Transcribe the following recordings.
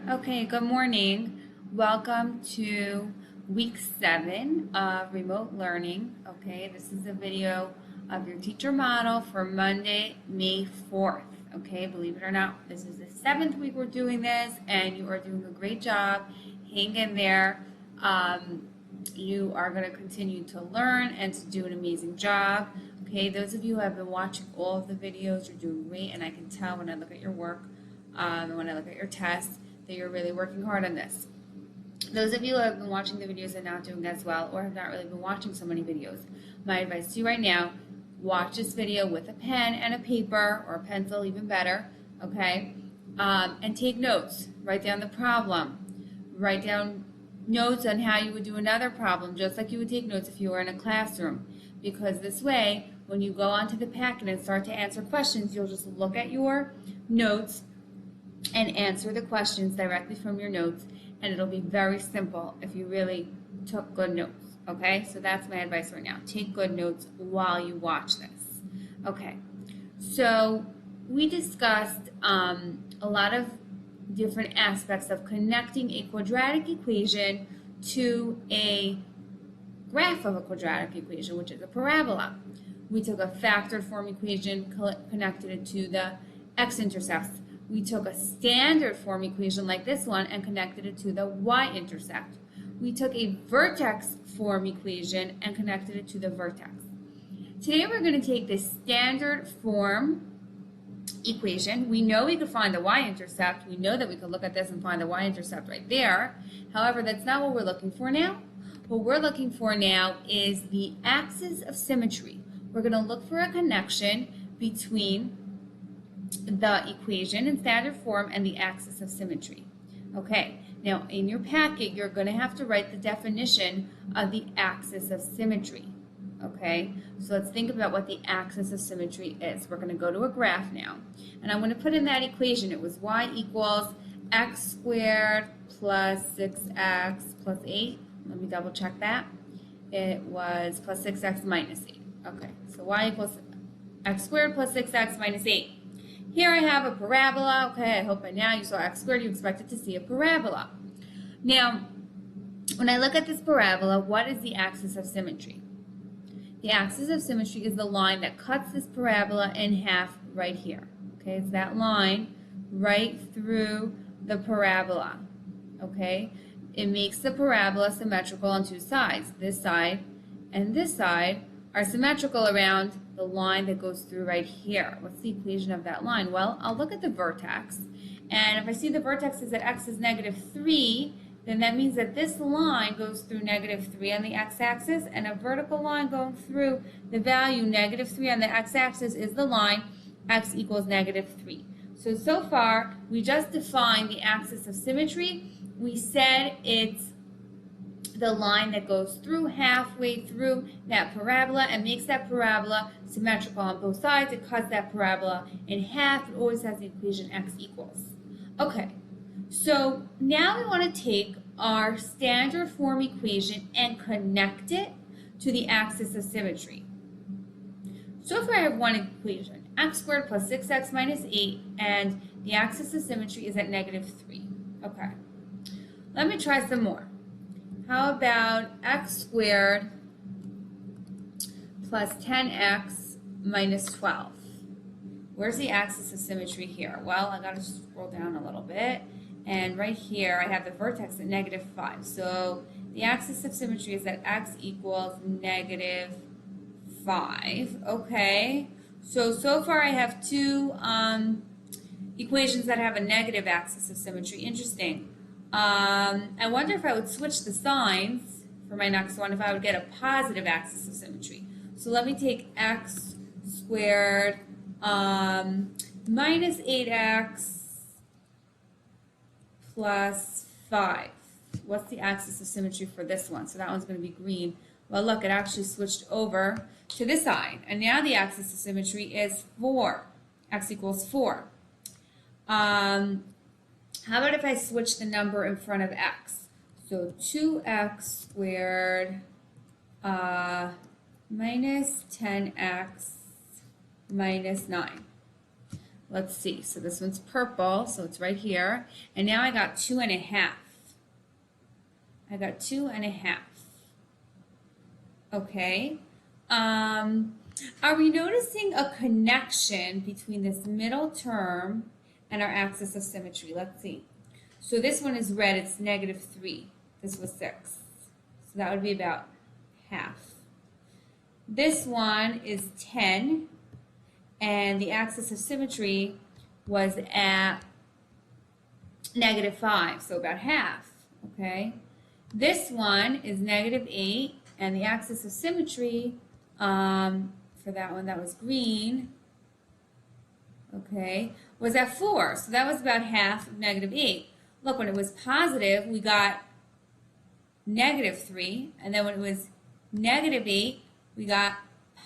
Okay, good morning. Welcome to week 7 of remote learning. Okay, this is a video of your teacher model for Monday, May 4th. Okay, believe it or not, this is the 7th week we're doing this, and you are doing a great job. Hang in there. You are going to continue to learn and to do an amazing job. Okay, those of you who have been watching all of the videos, you're doing great, and I can tell when I look at your work and when I look at your tests that you're really working hard on this. Those of you who have been watching the videos and not doing as well, or have not really been watching so many videos, my advice to you right now, watch this video with a pen and a paper, or a pencil, even better, okay? And take notes. Write down the problem. Write down notes on how you would do another problem, just like you would take notes if you were in a classroom. Because this way, when you go onto the packet and start to answer questions, you'll just look at your notes and answer the questions directly from your notes, and it'll be very simple if you really took good notes. Okay, so that's my advice right now. Take good notes while you watch this. Okay, so we discussed a lot of different aspects of connecting a quadratic equation to a graph of a quadratic equation, which is a parabola. We took a factored form equation, connected it to the x-intercepts. We took a standard form equation like this one and connected it to the y-intercept. We took a vertex form equation and connected it to the vertex. Today we're going to take the standard form equation. We know we could find the y-intercept. We know that we could look at this and find the y-intercept right there. However, that's not what we're looking for now. What we're looking for now is the axis of symmetry. We're going to look for a connection between the equation in standard form and the axis of symmetry. Okay, now in your packet you're going to have to write the definition of the axis of symmetry. Okay, so let's think about what the axis of symmetry is. We're going to go to a graph now, and I'm going to put in that equation. It was y equals x squared plus 6x plus 8. Let me double check that. It was plus 6x minus 8. Okay, so y equals x squared plus 6x minus 8. Here I have a parabola. Okay, I hope by now you saw x squared, you expected to see a parabola. Now, when I look at this parabola, what is the axis of symmetry? The axis of symmetry is the line that cuts this parabola in half right here. Okay, it's that line right through the parabola. Okay, it makes the parabola symmetrical on two sides. This side and this side are symmetrical around the line that goes through right here. What's the equation of that line? Well, I'll look at the vertex, and if I see the vertex is at x is -3, then that means that this line goes through -3 on the x-axis, and a vertical line going through the value -3 on the x-axis is the line x equals -3. So far, we just defined the axis of symmetry. We said it's the line that goes through halfway through that parabola and makes that parabola symmetrical on both sides. It cuts that parabola in half. It always has the equation x equals. Okay, so now we want to take our standard form equation and connect it to the axis of symmetry. So far I have one equation, x squared plus 6x minus 8, and the axis of symmetry is at -3. Okay, let me try some more. How about x squared plus 10x minus 12? Where's the axis of symmetry here? Well, I got to scroll down a little bit. And right here, I have the vertex at -5. So the axis of symmetry is that x equals -5. Okay. So far I have two equations that have a negative axis of symmetry. Interesting. I wonder if I would switch the signs for my next one, if I would get a positive axis of symmetry. So let me take x squared minus 8x plus 5. What's the axis of symmetry for this one? So that one's going to be green. Well, look, it actually switched over to this side. And now the axis of symmetry is 4. X equals 4. How about if I switch the number in front of x? So 2x squared minus 10x minus 9. Let's see. So this one's purple, so it's right here. And now I got 2.5. I got 2.5. Okay. Are we noticing a connection between this middle term and our axis of symmetry? Let's see. So this one is red, it's -3. This was 6. So that would be about half. This one is 10, and the axis of symmetry was at -5, so about half, okay? This one is -8, and the axis of symmetry, for that one, that was green, okay, was at 4. So that was about half of -8. Look, when it was positive, we got -3, and then when it was -8, we got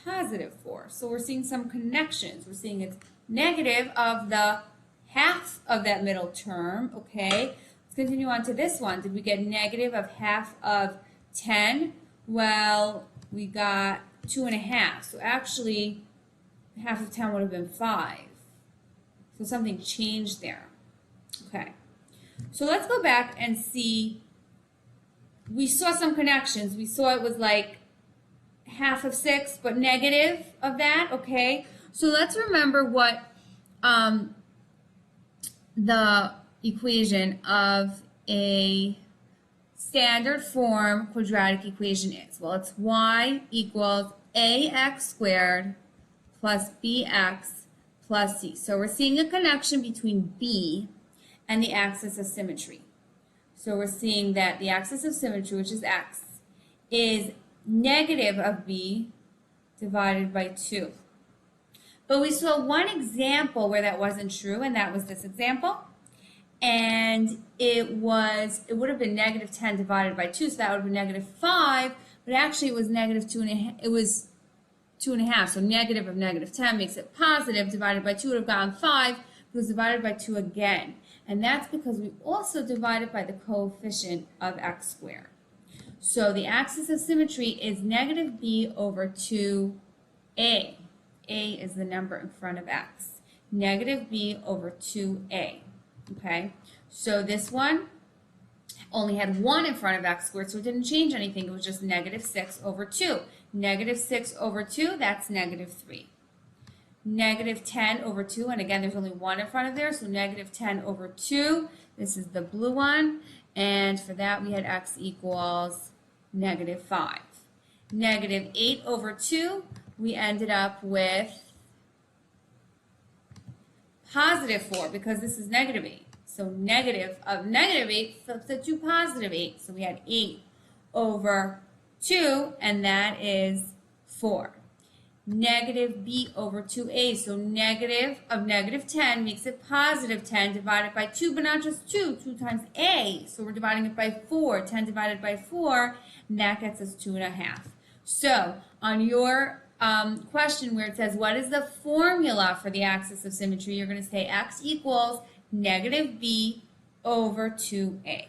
+4. So we're seeing some connections. We're seeing it's negative of the half of that middle term, okay? Let's continue on to this one. Did we get negative of half of 10? Well, we got 2.5. So actually, half of 10 would have been 5. So something changed there. Okay. So let's go back and see. We saw some connections. We saw it was like half of 6, but negative of that, okay? So let's remember what the equation of a standard form quadratic equation is. Well, it's y equals ax squared plus bx plus c. So we're seeing a connection between b and the axis of symmetry. So we're seeing that the axis of symmetry, which is x, is negative of b divided by 2. But we saw one example where that wasn't true, and that was this example. And it would have been -10 divided by 2, so that would have been -5, but actually it was -2.5, it was 2.5, so negative of -10 makes it positive, divided by 2 would have gotten 5, but it was divided by 2 again. And that's because we also divided by the coefficient of x squared. So the axis of symmetry is -b over 2a. A is the number in front of x. -b over 2a. Okay, so this one only had 1 in front of x squared, so it didn't change anything. It was just -6 over 2. -6 over 2, that's -3. -10 over 2, and again, there's only 1 in front of there, so -10 over 2. This is the blue one, and for that, we had x equals -5. -8 over 2, we ended up with +4, because this is -8. So negative of -8 flips it to +8. So we had 8 over 2, and that is 4. -b over 2a. So negative of -10 makes it +10 divided by 2, but not just 2. 2 times a. So we're dividing it by 4. 10 divided by 4, and that gets us 2.5. So on your question where it says, what is the formula for the axis of symmetry? You're going to say x equals -b over 2a.